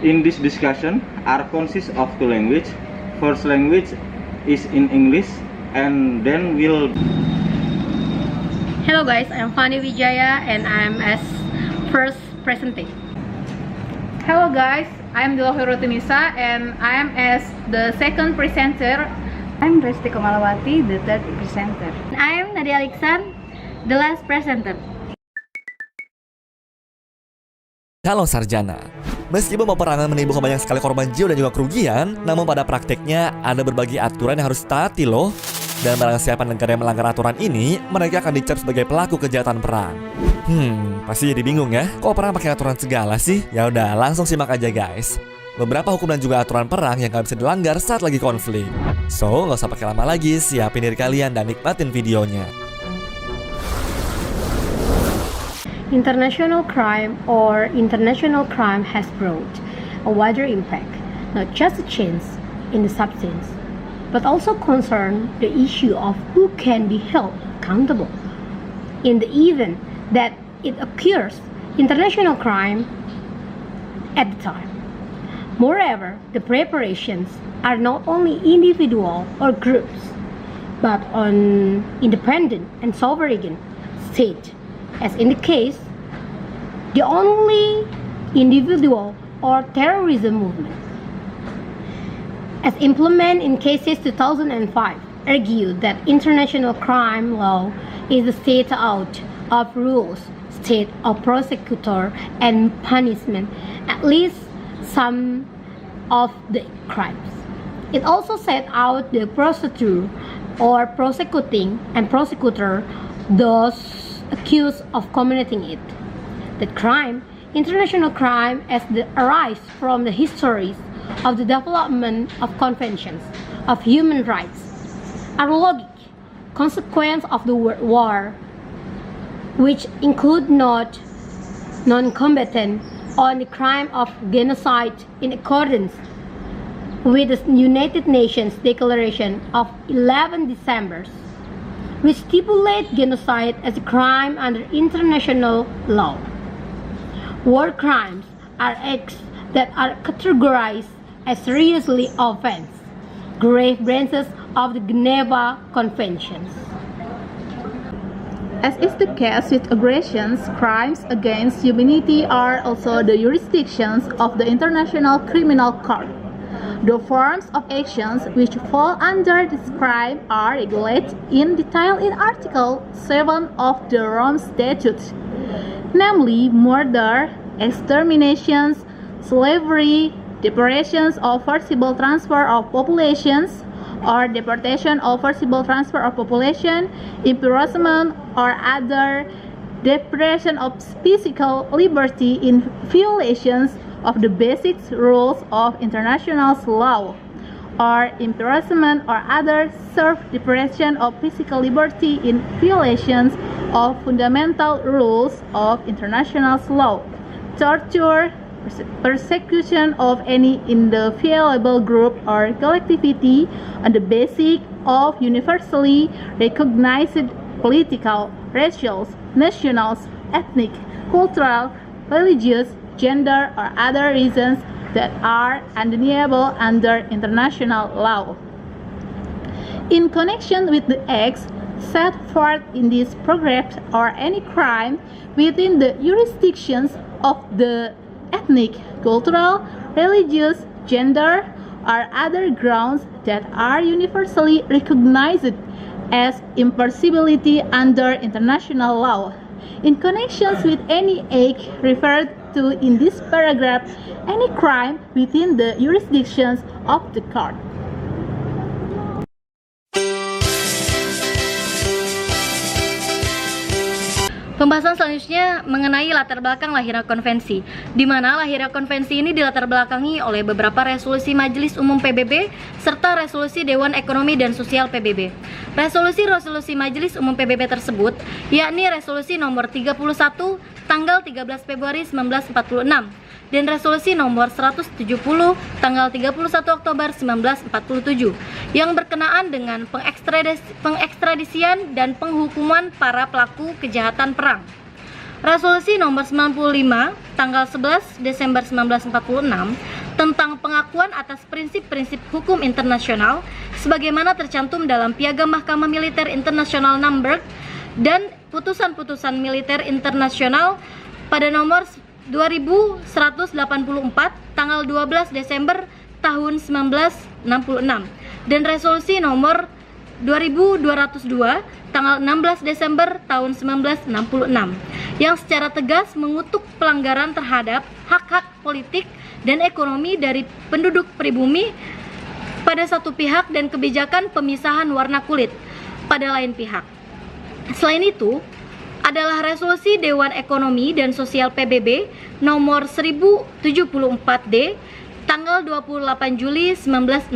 in this discussion are consist of two language. First language is in English, and then we'll. Hello guys, I'm Fani Wijaya and I'm as first presenting. Hello guys, I'm Dila Nisa and I am as the second presenter. I'm Resti Komalawati, the third presenter. I'm Nadia Aliksan, the last presenter. Halo Sarjana, meskipun peperangan menimbulkan banyak sekali korban jiwa dan juga kerugian, namun pada prakteknya ada berbagai aturan yang harus taati loh. Dan barang siapa negara yang melanggar aturan ini, mereka akan dicap sebagai pelaku kejahatan perang. Pasti jadi bingung ya, kok perang pakai aturan segala sih? Ya udah, langsung simak aja guys. Beberapa hukum dan juga aturan perang yang gak bisa dilanggar saat lagi konflik. So, gak usah pakai lama lagi, siapin diri kalian dan nikmatin videonya. International crime or international crime has brought a wider impact, not just a change in the substance, but also concern the issue of who can be held accountable. In the event that it occurs, international crime at the time. Moreover, the preparations are not only individual or groups, but on independent and sovereign state, as in the case, the only individual or terrorism movement. As implemented in cases 2005, argued that international crime law is the set out of rules, state of prosecutor and punishment, at least some of the crimes. It also set out the procedure or prosecuting and prosecutor those accused of committing it. The crime, international crime, as the arise from the histories of the development of conventions of human rights, are logic consequence of the World War, which include not non-combatant on the crime of genocide in accordance with the United Nations Declaration of 11 December, which stipulate genocide as a crime under international law. War crimes are acts that are categorized as seriously offense, grave branches of the Geneva Conventions. As is the case with aggressions, crimes against humanity are also the jurisdictions of the International Criminal Court. The forms of actions which fall under this crime are regulated in detail in Article 7 of the Rome Statute, namely murder, exterminations, slavery, deportations or forcible transfer of populations, or deportation or forcible transfer of population, imprisonment or other deprivation of physical liberty in violations of the basic rules of international law, or imprisonment or other self-deprivation of physical liberty in violations of fundamental rules of international law, torture, persecution of any inviolable group or collectivity on the basis of universally recognized political, racial, national, ethnic, cultural, religious, gender, or other reasons that are undeniable under international law. In connection with the acts set forth in this paragraph or any crime within the jurisdictions of the ethnic, cultural, religious, gender, or other grounds that are universally recognized as impossibility under international law. In connection with any act referred to in this paragraph, any crime within the jurisdictions of the court. Pembahasan selanjutnya mengenai latar belakang lahirnya konvensi, di mana lahirnya konvensi ini dilatar belakangi oleh beberapa resolusi Majelis Umum PBB serta resolusi Dewan Ekonomi dan Sosial PBB. Resolusi Majelis Umum PBB tersebut yakni resolusi nomor 31 tanggal 13 Februari 1946 dan resolusi nomor 170 tanggal 31 Oktober 1947 yang berkenaan dengan pengekstradisian dan penghukuman para pelaku kejahatan perang. Resolusi nomor 95 tanggal 11 Desember 1946 tentang pengakuan atas prinsip-prinsip hukum internasional sebagaimana tercantum dalam Piagam Mahkamah Militer Internasional Nuremberg dan putusan-putusan militer internasional pada nomor 2184 tanggal 12 Desember tahun 1966 dan resolusi nomor 2202 tanggal 16 Desember tahun 1966 yang secara tegas mengutuk pelanggaran terhadap hak-hak politik dan ekonomi dari penduduk pribumi pada satu pihak dan kebijakan pemisahan warna kulit pada lain pihak. Selain itu, adalah resolusi Dewan Ekonomi dan Sosial PBB nomor 1074D tanggal 28 Juli 1965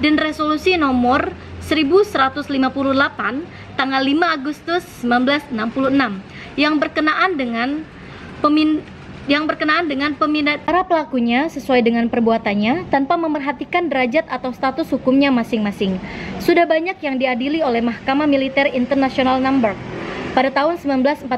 dan resolusi nomor 1158 tanggal 5 Agustus 1966 yang berkenaan dengan pemindahan para pelakunya sesuai dengan perbuatannya tanpa memerhatikan derajat atau status hukumnya masing-masing. Sudah banyak yang diadili oleh Mahkamah Militer Internasional Nuremberg pada tahun 1945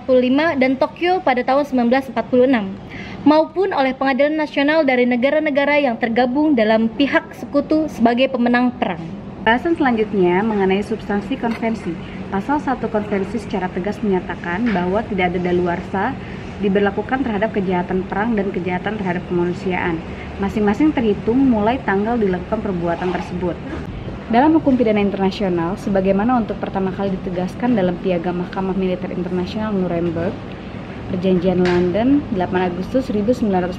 dan Tokyo pada tahun 1946 maupun oleh Pengadilan Nasional dari negara-negara yang tergabung dalam pihak sekutu sebagai pemenang perang. Bahasan selanjutnya mengenai substansi konvensi. Pasal 1 konvensi secara tegas menyatakan bahwa tidak ada daluarsa diberlakukan terhadap kejahatan perang dan kejahatan terhadap kemanusiaan. Masing-masing terhitung mulai tanggal dilakukan perbuatan tersebut. Dalam hukum pidana internasional, sebagaimana untuk pertama kali ditegaskan dalam Piagam Mahkamah Militer Internasional Nuremberg, Perjanjian London 8 Agustus 1945,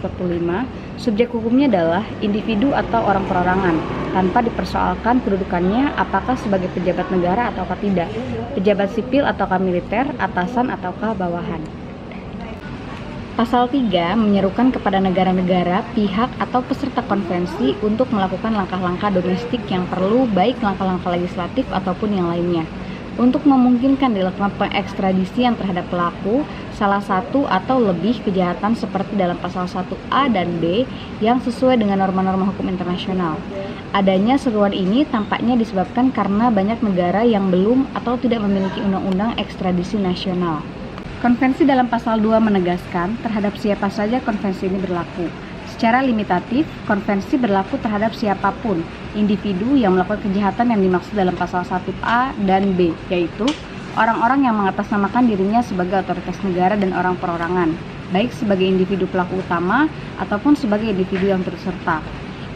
subjek hukumnya adalah individu atau orang perorangan, tanpa dipersoalkan kedudukannya apakah sebagai pejabat negara ataukah tidak, pejabat sipil ataukah militer, atasan ataukah bawahan. Pasal 3 menyerukan kepada negara-negara, pihak, atau peserta konvensi untuk melakukan langkah-langkah domestik yang perlu, baik langkah-langkah legislatif ataupun yang lainnya, untuk memungkinkan dilakukan pengekstradisian terhadap pelaku salah satu atau lebih kejahatan seperti dalam pasal 1A dan B yang sesuai dengan norma-norma hukum internasional. Adanya seruan ini tampaknya disebabkan karena banyak negara yang belum atau tidak memiliki undang-undang ekstradisi nasional. Konvensi dalam pasal 2 menegaskan terhadap siapa saja konvensi ini berlaku. Secara limitatif, konvensi berlaku terhadap siapapun, individu yang melakukan kejahatan yang dimaksud dalam pasal 1A dan B, yaitu orang-orang yang mengatasnamakan dirinya sebagai otoritas negara dan orang perorangan, baik sebagai individu pelaku utama ataupun sebagai individu yang turut serta.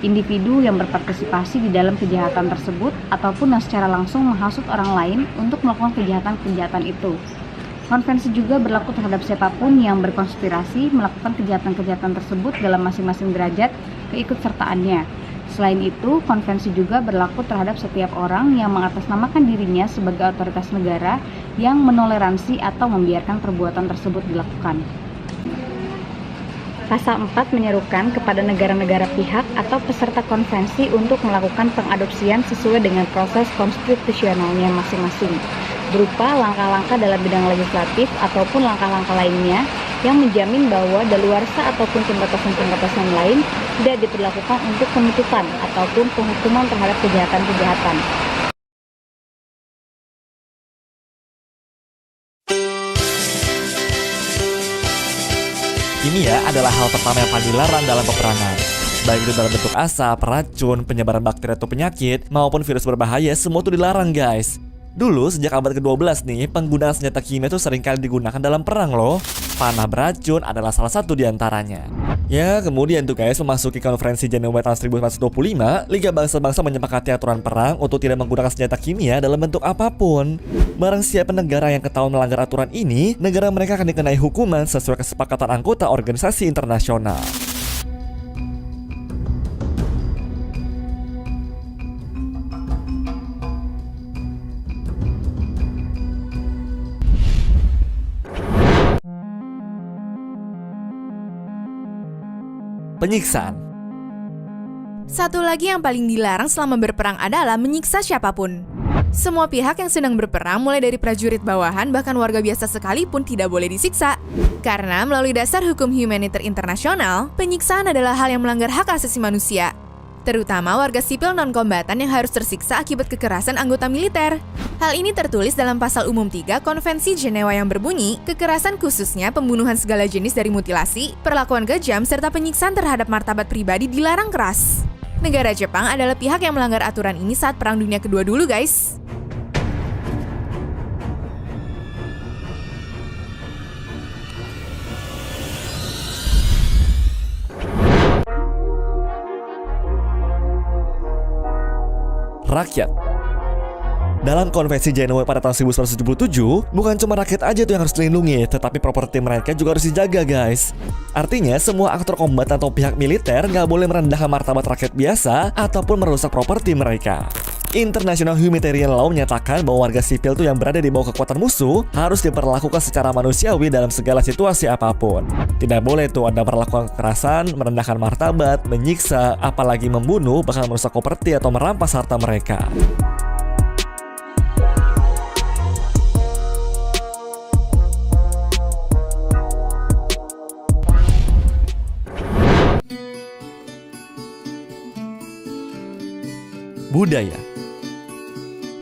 Individu yang berpartisipasi di dalam kejahatan tersebut ataupun yang secara langsung menghasut orang lain untuk melakukan kejahatan-kejahatan itu. Konvensi juga berlaku terhadap siapapun yang berkonspirasi melakukan kejahatan-kejahatan tersebut dalam masing-masing derajat keikutsertaannya. Selain itu, konvensi juga berlaku terhadap setiap orang yang mengatasnamakan dirinya sebagai otoritas negara yang menoleransi atau membiarkan perbuatan tersebut dilakukan. Pasal 4 menyerukan kepada negara-negara pihak atau peserta konvensi untuk melakukan pengadopsian sesuai dengan proses konstitusionalnya masing-masing, berupa langkah-langkah dalam bidang legislatif ataupun langkah-langkah lainnya yang menjamin bahwa daluarsa ataupun pembatasan-pembatasan lain tidak diberlakukan untuk penuntutan ataupun penghukuman terhadap kejahatan-kejahatan. Ini ya adalah hal pertama yang paling dilarang dalam peperangan. Baik itu dalam bentuk asap, racun, penyebaran bakteri atau penyakit, maupun virus berbahaya, semua itu dilarang guys. Dulu sejak abad ke-12 nih, penggunaan senjata kimia itu seringkali digunakan dalam perang loh. Panah beracun adalah salah satu diantaranya. Ya, kemudian tuh guys, memasuki konferensi Jenewa tahun 1925, Liga Bangsa-Bangsa menyepakati aturan perang untuk tidak menggunakan senjata kimia dalam bentuk apapun. Barang siapa negara yang ketahuan melanggar aturan ini, negara mereka akan dikenai hukuman sesuai kesepakatan anggota organisasi internasional. Penyiksaan. Satu lagi yang paling dilarang selama berperang adalah menyiksa siapapun. Semua pihak yang sedang berperang, mulai dari prajurit bawahan bahkan warga biasa sekalipun, tidak boleh disiksa. Karena melalui dasar hukum humaniter internasional, penyiksaan adalah hal yang melanggar hak asasi manusia, terutama warga sipil non-kombatan yang harus tersiksa akibat kekerasan anggota militer. Hal ini tertulis dalam Pasal Umum 3 Konvensi Jenewa yang berbunyi, kekerasan khususnya pembunuhan segala jenis dari mutilasi, perlakuan kejam, serta penyiksaan terhadap martabat pribadi dilarang keras. Negara Jepang adalah pihak yang melanggar aturan ini saat Perang Dunia Kedua dulu, guys. Rakyat. Dalam Konvensi Jenewa pada tahun 1977, bukan cuma rakyat aja tuh yang harus dilindungi, tetapi properti mereka juga harus dijaga, guys. Artinya, semua aktor kombat atau pihak militer nggak boleh merendahkan martabat rakyat biasa ataupun merusak properti mereka. International Humanitarian Law menyatakan bahwa warga sipil tuh yang berada di bawah kekuatan musuh harus diperlakukan secara manusiawi dalam segala situasi apapun. Tidak boleh tuh ada perlakuan kekerasan, merendahkan martabat, menyiksa, apalagi membunuh, bahkan merusak properti atau merampas harta mereka. Budaya.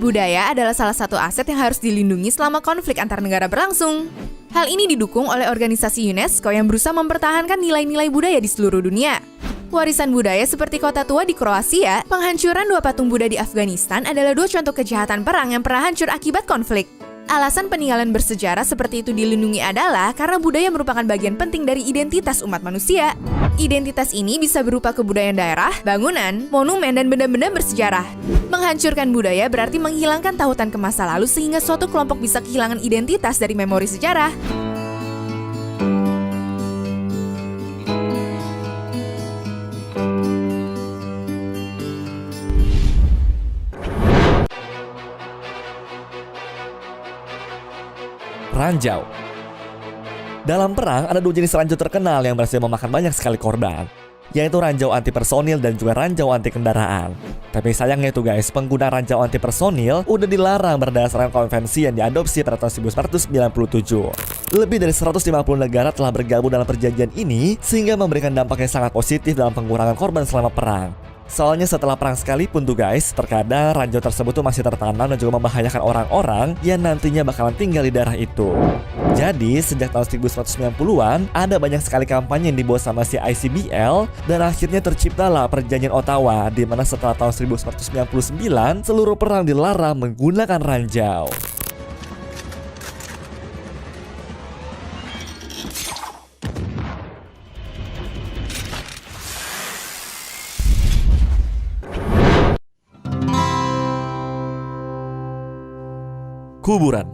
Budaya adalah salah satu aset yang harus dilindungi selama konflik antar negara berlangsung. Hal ini didukung oleh organisasi UNESCO yang berusaha mempertahankan nilai-nilai budaya di seluruh dunia. Warisan budaya seperti kota tua di Kroasia, penghancuran 2 patung Buddha di Afghanistan adalah 2 contoh kejahatan perang yang pernah hancur akibat konflik. Alasan peninggalan bersejarah seperti itu dilindungi adalah karena budaya merupakan bagian penting dari identitas umat manusia. Identitas ini bisa berupa kebudayaan daerah, bangunan, monumen, dan benda-benda bersejarah. Menghancurkan budaya berarti menghilangkan tautan ke masa lalu sehingga suatu kelompok bisa kehilangan identitas dari memori sejarah. Ranjau. Dalam perang, ada 2 jenis ranjau terkenal yang berhasil memakan banyak sekali korban, yaitu ranjau anti personil dan juga ranjau anti kendaraan. Tapi sayangnya itu guys, penggunaan ranjau anti personil udah dilarang berdasarkan konvensi yang diadopsi pada tahun 1997. Lebih dari 150 negara telah bergabung dalam perjanjian ini, sehingga memberikan dampak yang sangat positif dalam pengurangan korban selama perang. Soalnya setelah perang sekalipun tuh guys, terkadang ranjau tersebut tuh masih tertanam dan juga membahayakan orang-orang yang nantinya bakalan tinggal di daerah itu. Jadi sejak tahun 1990-an ada banyak sekali kampanye yang dibuat sama si ICBL, dan akhirnya terciptalah perjanjian Ottawa, di mana setelah tahun 1999 seluruh perang dilarang menggunakan ranjau. Kuburan.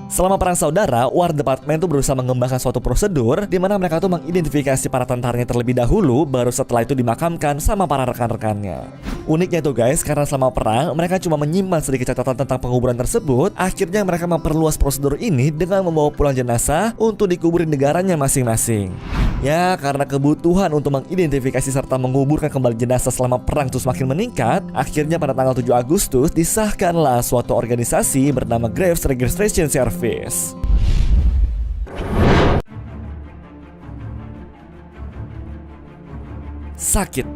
Selama Perang Saudara, War Department tuh berusaha mengembangkan suatu prosedur di mana mereka tuh mengidentifikasi para tentaranya terlebih dahulu, baru setelah itu dimakamkan sama para rekan-rekannya. Uniknya tuh guys, karena selama perang mereka cuma menyimpan sedikit catatan tentang penguburan tersebut, akhirnya mereka memperluas prosedur ini dengan membawa pulang jenazah untuk dikubur di negaranya masing-masing. Ya, karena kebutuhan untuk mengidentifikasi serta menguburkan kembali jenazah selama perang terus semakin meningkat, akhirnya pada tanggal 7 Agustus disahkanlah suatu organisasi bernama Graves Registration Service. Sakit.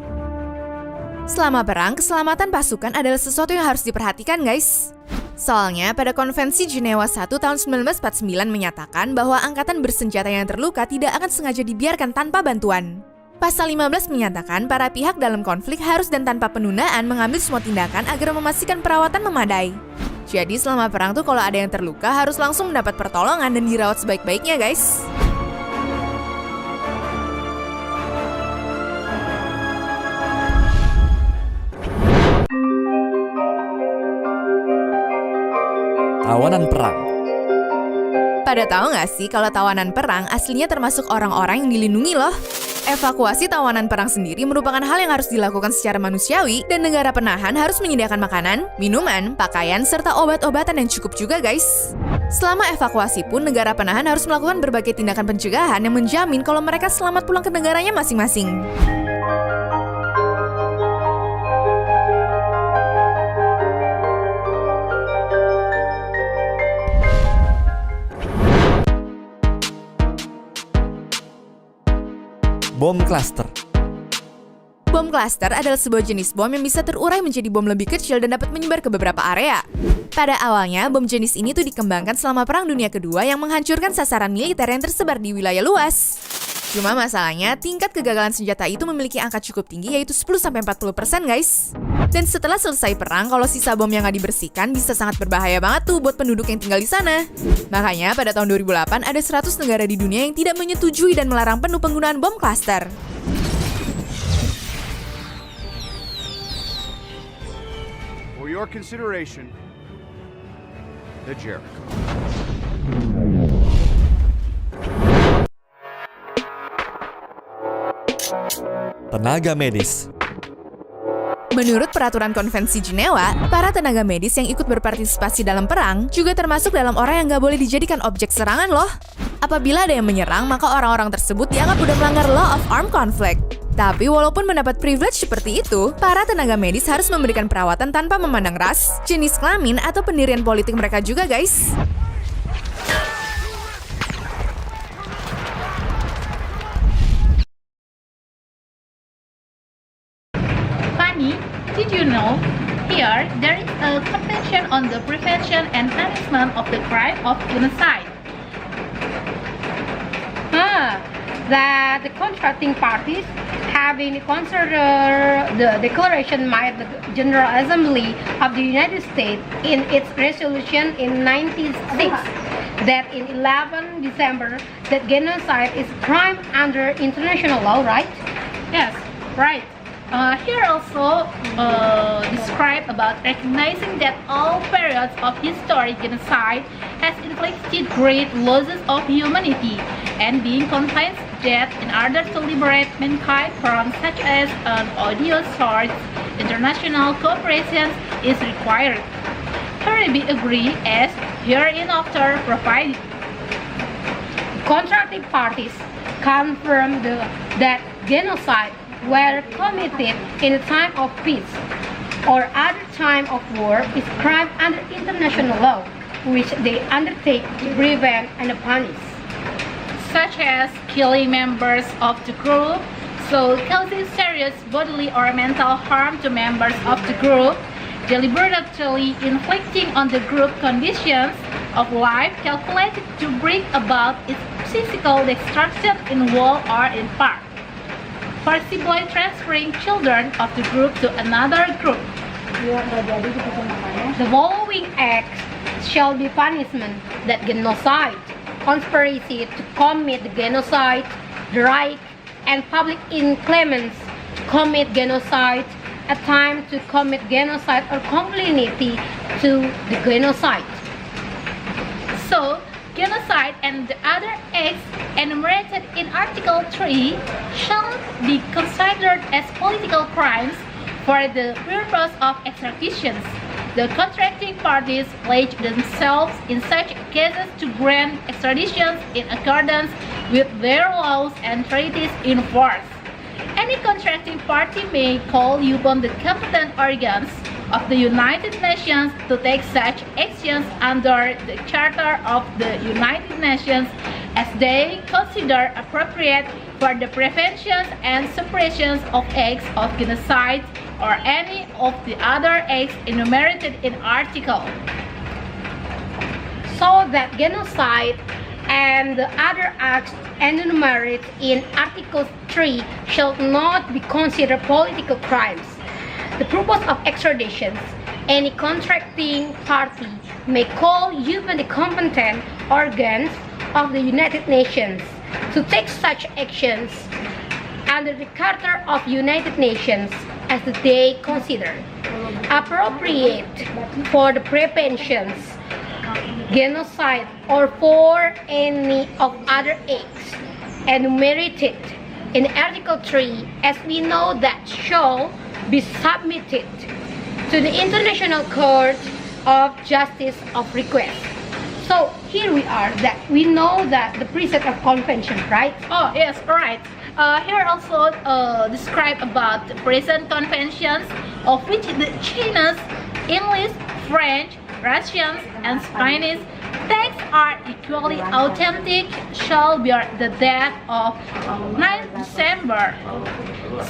Selama perang, keselamatan pasukan adalah sesuatu yang harus diperhatikan, guys. Soalnya, pada Konvensi Jenewa 1 tahun 1949 menyatakan bahwa angkatan bersenjata yang terluka tidak akan sengaja dibiarkan tanpa bantuan. Pasal 15 menyatakan para pihak dalam konflik harus dan tanpa penundaan mengambil semua tindakan agar memastikan perawatan memadai. Jadi selama perang tuh kalau ada yang terluka harus langsung mendapat pertolongan dan dirawat sebaik-baiknya, guys. Tawanan perang. Pada tahu nggak sih kalau tawanan perang aslinya termasuk orang-orang yang dilindungi loh? Evakuasi tawanan perang sendiri merupakan hal yang harus dilakukan secara manusiawi, dan negara penahan harus menyediakan makanan, minuman, pakaian, serta obat-obatan yang cukup juga, guys. Selama evakuasi pun, negara penahan harus melakukan berbagai tindakan pencegahan yang menjamin kalau mereka selamat pulang ke negaranya masing-masing. Bom cluster. Bom cluster adalah sebuah jenis bom yang bisa terurai menjadi bom lebih kecil dan dapat menyebar ke beberapa area. Pada awalnya, bom jenis ini tuh dikembangkan selama Perang Dunia Kedua yang menghancurkan sasaran militer yang tersebar di wilayah luas. Cuma masalahnya, tingkat kegagalan senjata itu memiliki angka cukup tinggi yaitu 10-40%, guys. Dan setelah selesai perang, kalau sisa bom yang nggak dibersihkan bisa sangat berbahaya banget tuh buat penduduk yang tinggal di sana. Makanya pada tahun 2008 ada 100 negara di dunia yang tidak menyetujui dan melarang penuh penggunaan bom klaster. For your consideration, the Jericho. Tenaga medis. Menurut peraturan konvensi Jenewa, para tenaga medis yang ikut berpartisipasi dalam perang juga termasuk dalam orang yang nggak boleh dijadikan objek serangan loh. Apabila ada yang menyerang, maka orang-orang tersebut dianggap udah melanggar Law of Armed Conflict. Tapi walaupun mendapat privilege seperti itu, para tenaga medis harus memberikan perawatan tanpa memandang ras, jenis kelamin, atau pendirian politik mereka juga, guys. Funny, did you know? Here, there is a Convention on the Prevention and Punishment of the Crime of Genocide. That the contracting parties having considered the declaration by the General Assembly of the United States in its resolution in 1996 that in 11 December that genocide is crime under international law, right? Yes, right. Here also describe about recognizing that all periods of historic genocide has inflicted great losses of humanity and being convinced that in order to liberate mankind from such as an odious source, international cooperation is required. Here we agree as hereinafter provided. Contracting parties confirm that genocide were committed in a time of peace or other time of war is crime under international law, which they undertake to prevent and punish. Such as killing members of the group, so causing serious bodily or mental harm to members of the group, deliberately inflicting on the group conditions of life calculated to bring about its physical destruction in whole or in part, forcibly transferring children of the group to another group. The following acts shall be punishment: that genocide, conspiracy to commit genocide, the right and public inclements, commit genocide, attempt to commit genocide or complicity to the genocide. So, genocide and the other acts enumerated in Article 3 shall be considered as political crimes for the purpose of extraditions. The contracting parties pledge themselves in such cases to grant extraditions in accordance with their laws and treaties in force. Any contracting party may call upon the competent organs of the United Nations to take such actions under the Charter of the United Nations as they consider appropriate for the prevention and suppression of acts of genocide or any of the other acts enumerated in Article. So that genocide and the other acts enumerated in Article 3 shall not be considered political crimes. The purpose of extraditions, any contracting party may call upon the competent organs of the United Nations to take such actions under the Charter of United Nations as they consider appropriate for the prevention, genocide, or for any of other acts enumerated in Article 3, as we know that shall be submitted to the International Court of Justice of Request. So here we are, that we know that the precept of convention, right? Oh yes, right. Here also describe about the present conventions of which the Chinese, English, French, Russians, and Spanish texts are equally authentic shall bear the date of 9th December.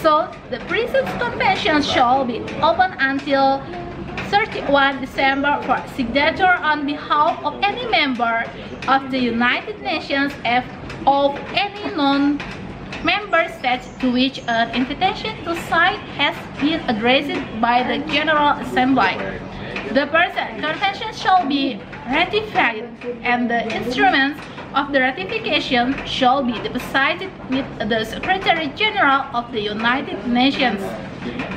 So the present convention shall be open until 31 December for signature on behalf of any member of the United Nations if of any non-member states to which an invitation to sign has been addressed by the General Assembly. The present convention shall be ratified and the instruments of the ratification shall be deposited with the Secretary General of the United Nations.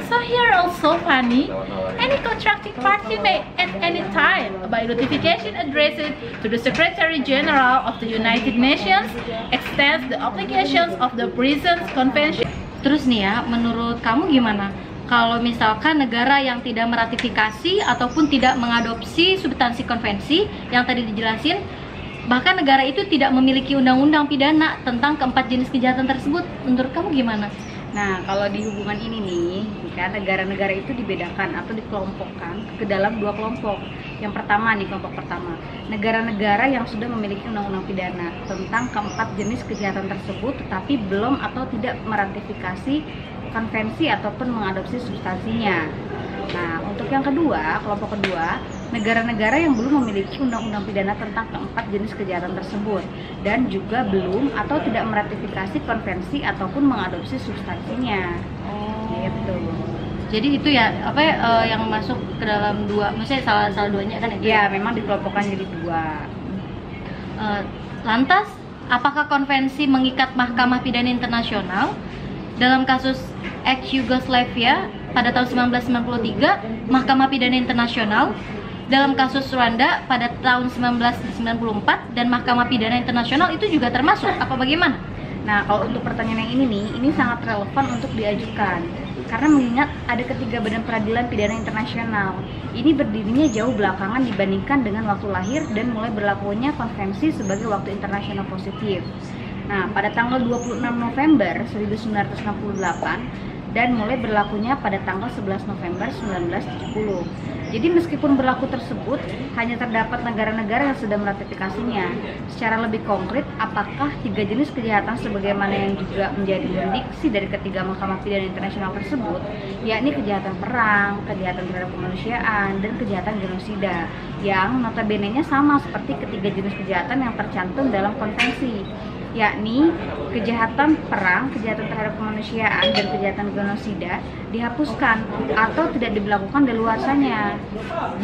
So here also, Fanny, any contracting party may at any time by notification addressed to the Secretary General of the United Nations extends the obligations of the present convention. Terus nih ya, menurut kamu gimana? Kalau misalkan negara yang tidak meratifikasi ataupun tidak mengadopsi substansi konvensi yang tadi dijelasin, bahkan negara itu tidak memiliki undang-undang pidana tentang keempat jenis kejahatan tersebut, menurut kamu gimana? Nah, kalau di hubungan ini nih, kan negara-negara itu dibedakan atau dikelompokkan ke dalam dua kelompok. Yang pertama nih, kelompok pertama, negara-negara yang sudah memiliki undang-undang pidana tentang keempat jenis kejahatan tersebut, tetapi belum atau tidak meratifikasi konvensi ataupun mengadopsi substansinya. Nah, untuk yang kedua, kelompok kedua, negara-negara yang belum memiliki undang-undang pidana tentang keempat jenis kejahatan tersebut dan juga belum atau tidak meratifikasi konvensi ataupun mengadopsi substansinya. Gitu. Jadi itu ya yang masuk ke dalam dua, maksudnya salah duanya kan itu? Ya, memang dikelompokkan jadi dua. Lantas, apakah konvensi mengikat Mahkamah Pidana Internasional? Dalam kasus ex-Yugoslavia pada tahun 1993, Mahkamah Pidana Internasional. Dalam kasus Rwanda pada tahun 1994 dan Mahkamah Pidana Internasional itu juga termasuk, apa bagaimana? Nah, kalau untuk pertanyaan yang ini nih, ini sangat relevan untuk diajukan karena mengingat ada ketiga badan peradilan pidana internasional. Ini berdirinya jauh belakangan dibandingkan dengan waktu lahir dan mulai berlakunya konvensi sebagai waktu internasional positif. Nah, pada tanggal 26 November 1968 dan mulai berlakunya pada tanggal 11 November 1970. Jadi meskipun berlaku tersebut, hanya terdapat negara-negara yang sudah meratifikasinya. Secara lebih konkret, apakah tiga jenis kejahatan sebagaimana yang juga menjadi yurisdiksi dari ketiga Mahkamah Pidana Internasional tersebut, yakni kejahatan perang, kejahatan terhadap kemanusiaan, dan kejahatan genosida, yang notabene-nya sama seperti ketiga jenis kejahatan yang tercantum dalam konvensi, yakni kejahatan perang, kejahatan terhadap kemanusiaan, dan kejahatan genosida dihapuskan atau tidak diberlakukan daluarsanya.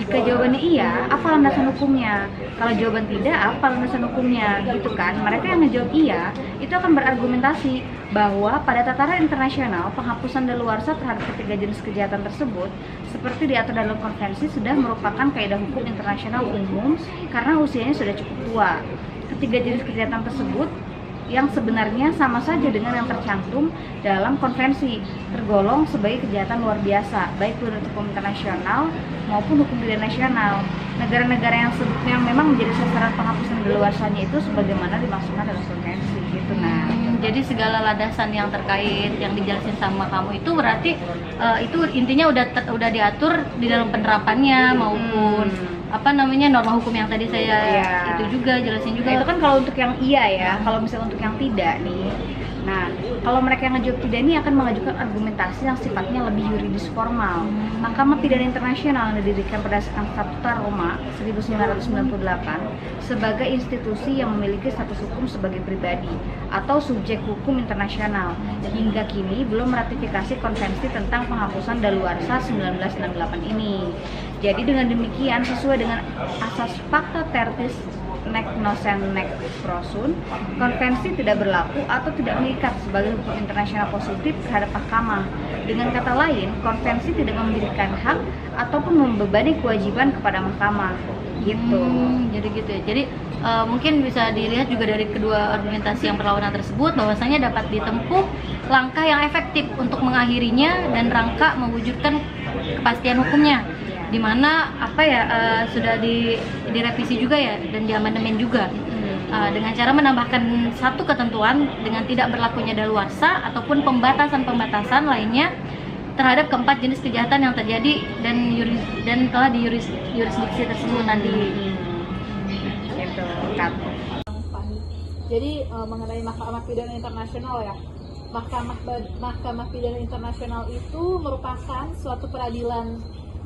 Jika jawabannya iya, apa landasan hukumnya? Kalau jawaban tidak, apa landasan hukumnya? Gitu kan? Mereka yang menjawab iya, itu akan berargumentasi bahwa pada tataran internasional, penghapusan daluarsa terhadap ketiga jenis kejahatan tersebut seperti diatur dalam konvensi sudah merupakan kaidah hukum internasional umum karena usianya sudah cukup tua. Ketiga jenis kejahatan tersebut yang sebenarnya sama saja dengan yang tercantum dalam konvensi tergolong sebagai kejahatan luar biasa baik menurut hukum internasional maupun hukum pidana nasional. Negara-negara yang memang menjadi sasaran penghapusan daluarsanya itu sebagaimana dimaksudkan dalam konvensi gitu. Nah, jadi segala landasan yang terkait yang dijelasin sama kamu itu berarti itu intinya udah diatur di dalam penerapannya maupun norma hukum yang tadi saya itu juga jelasin juga. Nah, itu kan kalau untuk yang iya ya. Kalau misalnya untuk yang tidak nih, nah kalau mereka yang ngejawab tidak ini akan mengajukan argumentasi yang sifatnya lebih yuridis formal. Mahkamah Pidana Internasional yang didirikan berdasarkan Statuta Roma 1998 sebagai institusi yang memiliki status hukum sebagai pribadi atau subjek hukum internasional hingga kini belum meratifikasi konvensi tentang penghapusan daluarsa 1968 ini. Jadi dengan demikian sesuai dengan asas Pacta Tertis nec nocen nec prosun, konvensi tidak berlaku atau tidak mengikat sebagai hukum internasional positif terhadap mahkamah. Dengan kata lain, konvensi tidak memberikan hak ataupun membebani kewajiban kepada mahkamah. Gitu. Jadi gitu ya. Jadi mungkin bisa dilihat juga dari kedua argumentasi yang berlawanan tersebut bahwasanya dapat ditempuh langkah yang efektif untuk mengakhirinya dan rangka mewujudkan kepastian hukumnya. Di mana sudah direvisi juga ya dan diamandemen juga dengan cara menambahkan satu ketentuan dengan tidak berlakunya daluarsa ataupun pembatasan-pembatasan lainnya terhadap keempat jenis kejahatan yang terjadi dan telah di yurisdiksi tersebut nanti. Jadi mengenai Mahkamah Pidana Internasional ya, Mahkamah Pidana Internasional itu merupakan suatu peradilan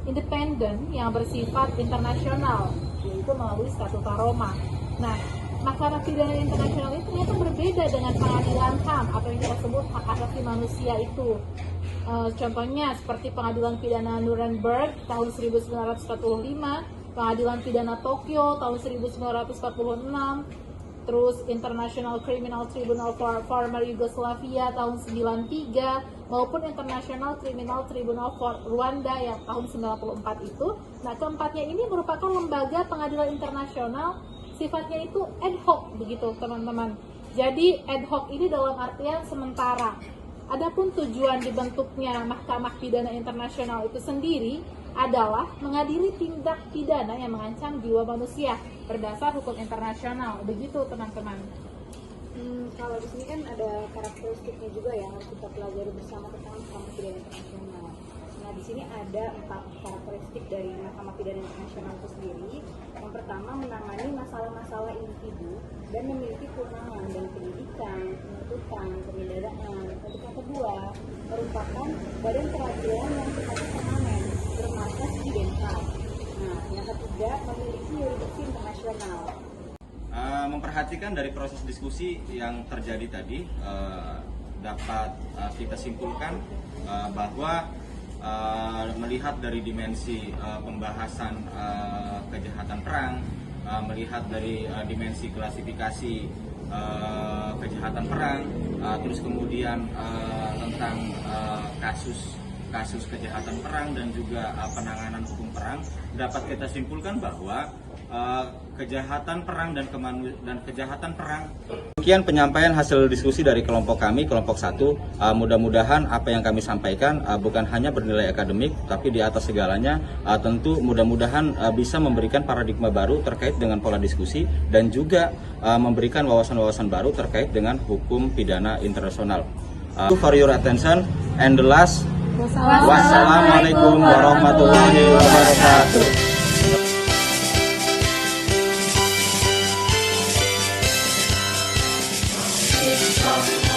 independen yang bersifat internasional, yaitu melalui Statuta Roma. Nah, Mahkamah Pidana Internasional itu ternyata berbeda dengan pengadilan HAM atau yang kita sebut hak asasi manusia itu. Contohnya seperti Pengadilan Pidana Nuremberg tahun 1945, Pengadilan Pidana Tokyo tahun 1946, terus International Criminal Tribunal for Former Yugoslavia tahun 93, maupun International Criminal Tribunal for Rwanda yang tahun 94 itu. Nah, keempatnya ini merupakan lembaga pengadilan internasional, sifatnya itu ad hoc begitu teman-teman. Jadi ad hoc ini dalam artian sementara. Adapun tujuan dibentuknya Mahkamah Pidana Internasional itu sendiri adalah mengadili tindak pidana yang mengancam jiwa manusia berdasar hukum internasional. Begitu teman-teman. Kalau di sini kan ada karakteristiknya juga yang harus kita pelajari bersama tentang Mahkamah Pidana Internasional. Nah, di sini ada 4 karakteristik dari Mahkamah Pidana Internasional itu sendiri. Yang pertama, menangani masalah-masalah individu dan memiliki kewenangan dan pendidikan, penuntutan, pemindahan. Untuk yang kedua, merupakan badan peradilan yang sifatnya permanen, bermarkas di Den Haag. Nah, yang ketiga, memiliki yurisdiksi internasional. Memperhatikan dari proses diskusi yang terjadi tadi, dapat kita simpulkan bahwa melihat dari dimensi pembahasan kejahatan perang, melihat dari dimensi klasifikasi kejahatan perang, terus kemudian tentang kasus kejahatan perang dan juga penanganan hukum perang, dapat kita simpulkan bahwa kejahatan perang dan kejahatan perang. Demikian penyampaian hasil diskusi dari kelompok kami, kelompok 1. Mudah-mudahan apa yang kami sampaikan bukan hanya bernilai akademik, tapi di atas segalanya tentu mudah-mudahan bisa memberikan paradigma baru terkait dengan pola diskusi dan juga memberikan wawasan-wawasan baru terkait dengan hukum pidana internasional. For your attention and the last, wassalamualaikum warahmatullahi wabarakatuh. Stop.